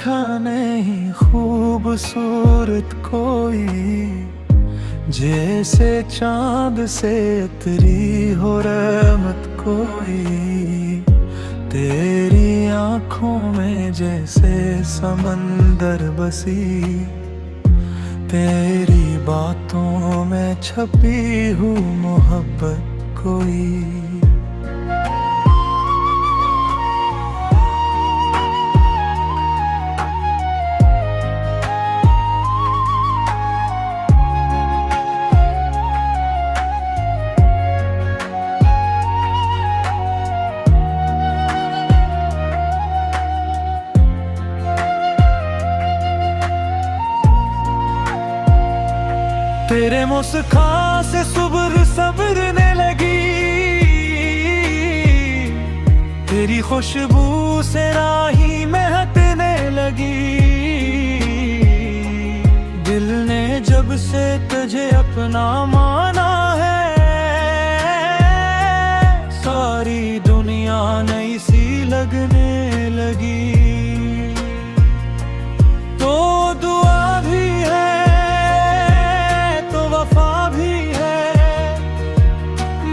देखा नहीं खूबसूरत कोई, जैसे चांद से उतरी हो रहमत कोई। तेरी आंखों में जैसे समंदर बसी, तेरी बातों में छपी हूँ मोहब्बत कोई। तेरे मुस्कान से सुबह संवरने लगी, तेरी खुशबू से राही महकने लगी। दिल ने जब से तुझे अपना माना है, सारी दुनिया नई सी लगने लगी। तो दुआ भी है, वफा भी है,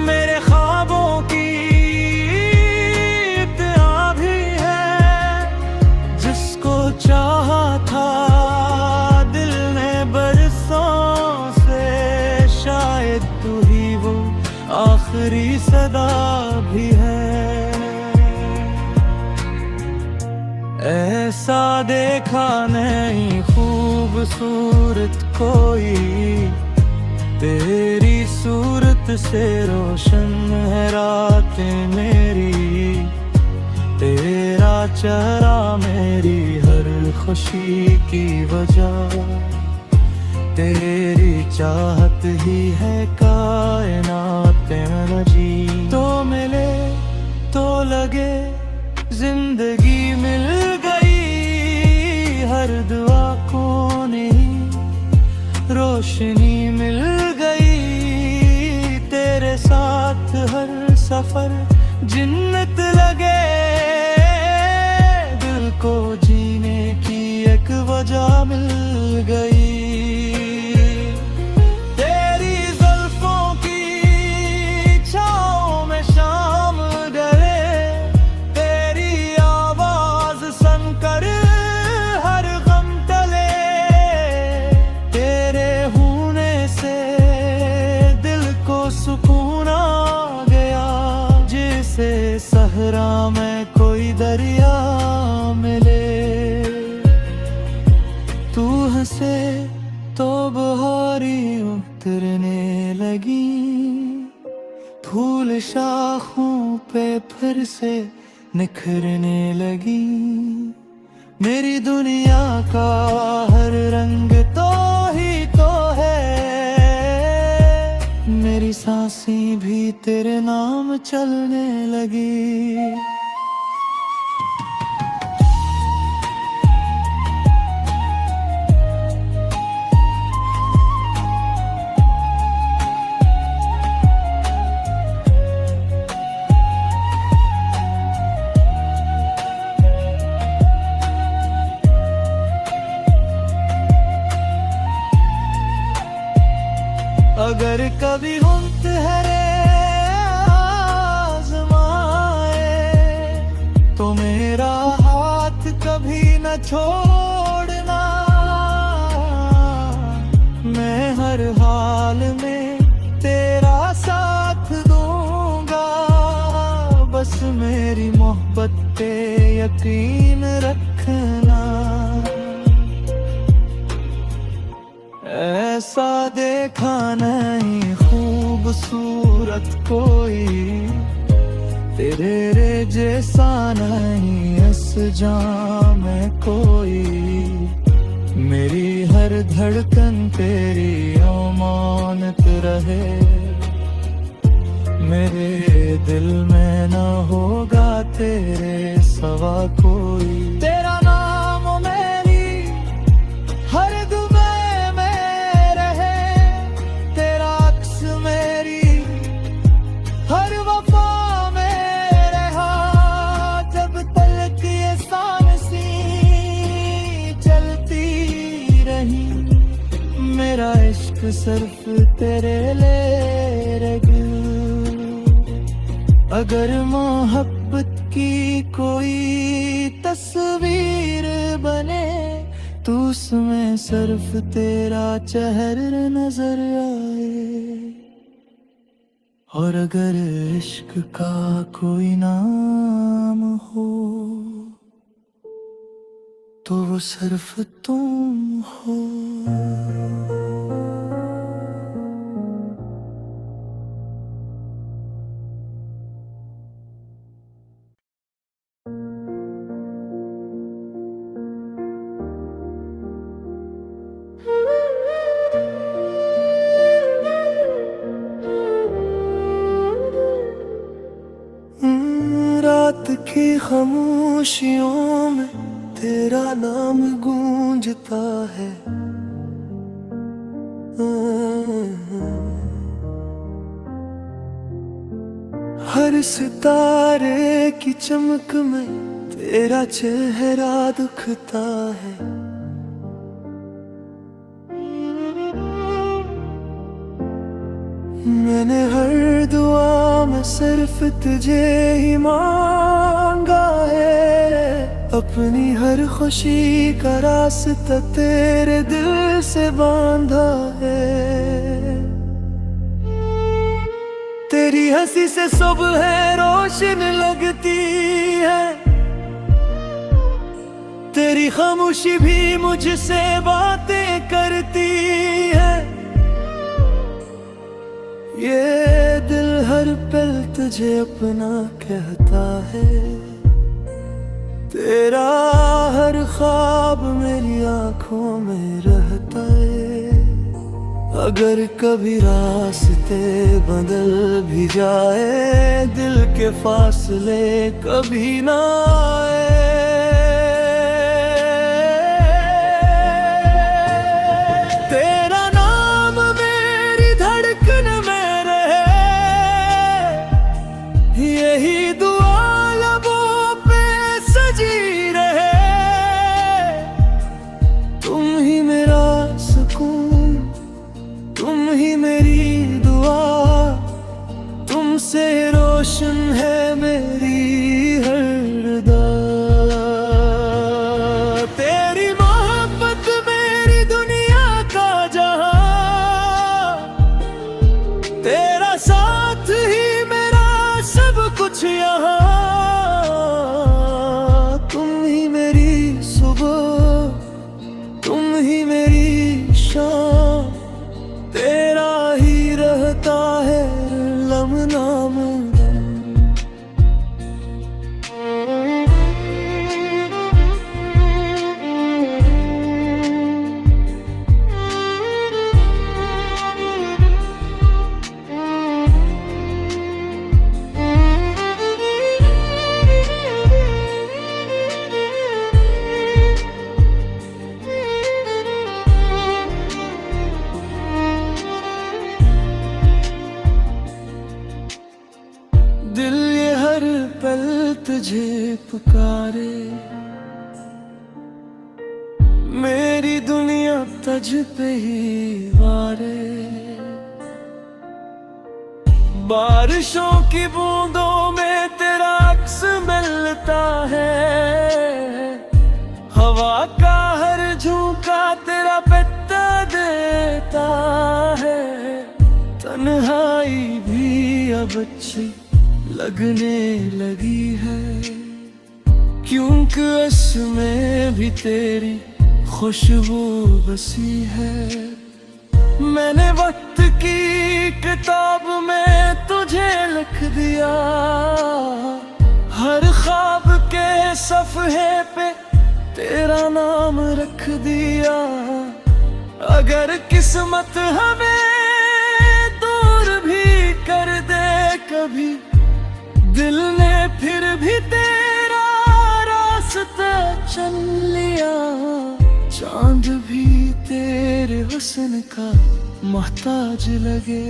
मेरे ख्वाबों की इत्तिहा भी है। जिसको चाहा था दिल ने बरसों से, शायद तू ही वो आखिरी सदा भी है। ऐसा देखा नहीं खूबसूरत कोई, तेरी सूरत से रोशन है रातें मेरी। तेरा चेहरा मेरी हर खुशी की वजह, तेरी चाहत ही है कायनात में जी। तो मिले तो लगे जिंदगी मिल गई, हर दुआ को नहीं रोशनी मिल गई। तेरे साथ हर सफर जिन्नत लगे, दिल को जीने की एक वजह मिल गई। तेरी जुल्फों की छाँव में शाम ढले, तेरी आवाज सुनकर हर गम टले। तेरे होने से दिल को सुकून आ गया, जिसे सहरा में कोई दरिया मिले। तू हंसे तो बहारी उतरने लगी, फूल शाखों पे फिर से निखरने लगी। मेरी दुनिया का हर रंग तो ही तो है, मेरी सांसें भी तेरे नाम चलने लगी। अगर कभी हम तेरे आज़माए, तो मेरा हाथ कभी न छोड़ना। मैं हर हाल में तेरा साथ दूंगा, बस मेरी मोहब्बत पे यकीन रखना। ऐसा देखा नहीं खूबसूरत कोई, तेरे रे जैसा नहीं इस जाम में कोई। मेरी हर धड़कन तेरी अमानत रहे, मेरे दिल में न होगा तेरे सवा कोई। तेरा नाम मेरी हर सिर्फ तेरे लिए रे दिल। अगर मोहब्बत की कोई तस्वीर बने तो उसमें सिर्फ तेरा चेहरा नजर आए। और अगर इश्क का कोई नाम हो तो वो सिर्फ तुम हो। रात की खामोशियों में तेरा नाम गूंजता है। हर सितारे की चमक में तेरा चेहरा दिखता है। मैंने हर दुआ में सिर्फ तुझे ही मांगा है। अपनी हर खुशी का रास्ता तेरे दिल से बांधा है। तेरी हंसी से सुबह रोशन लगती है। तेरी खामोशी भी मुझसे बातें करती है। ये दिल हर पल तुझे अपना कहता है। तेरा हर ख्वाब मेरी आंखों में रहता है। अगर कभी रास्ते बदल भी जाए दिल के फासले कभी ना आए। यही दुआ लबों पे सजी रहे। तुम ही मेरा सुकून, तुम ही मेरी दुआ। तुमसे रोशन है मेरी हर रदा। तेरी मोहब्बत मेरी दुनिया का जहां। तेरा साथ ही सब कुछ यहाँ। तुम ही मेरी सुबह, तुम ही मेरी शाम। तेरा ही रहता है लम्हा। दिल ये हर पल तुझे पुकारे। मेरी दुनिया तुझ पे ही वारे। बारिशों की बूंदों में तेरा अक्स मिलता है। हवा का हर झोंका तेरा पत्ता देता है। तन्हाई भी अब अच्छी लगने लगी है। क्योंकि इसमें भी तेरी खुशबू बसी है। मैंने वक्त की किताब में तुझे लिख दिया। हर ख्वाब के सफ़हे पे तेरा नाम रख दिया। अगर किस्मत हमें दूर भी कर दे कभी, दिल ने फिर भी तेरा रास्ता चुन लिया। चांद भी तेरे हुस्न का मोहताज लगे।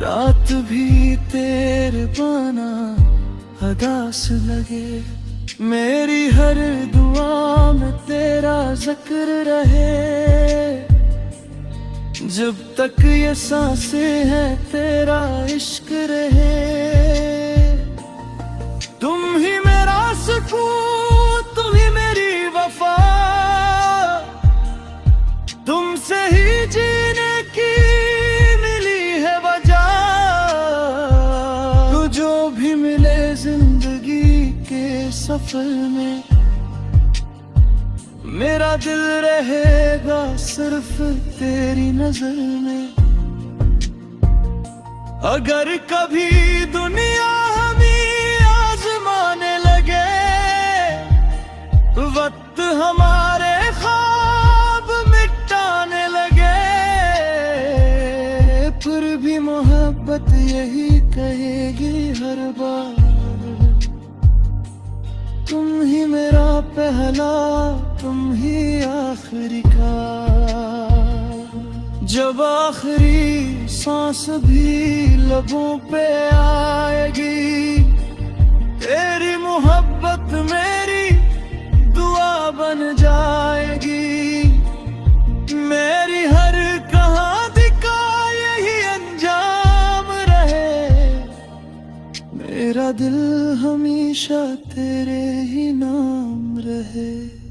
रात भी तेरे बाना अदास लगे। मेरी हर दुआ में तेरा जिक्र रहे। जब तक ये सांसें हैं तेरा इश्क रहे। तुम ही मेरा सुकून, तुम ही मेरी वफा, तुमसे ही जीने की मिली है वजह। तू जो भी मिले जिंदगी के सफर में, मेरा दिल रहेगा सिर्फ तेरी नजर में। अगर कभी दुनिया हमें आजमाने लगे, वक्त हमारे ख्वाब मिटाने लगे, फिर भी मोहब्बत यही कहेगी हर बार, तुम ही मेरा पहला, तुम ही आखिरी का। जब आखिरी सांस भी लबों पे आएगी, तेरी मोहब्बत मेरी दुआ बन जाएगी। मेरी हर कहानी का यही अंजाम रहे, मेरा दिल हमेशा तेरे ही नाम रहे।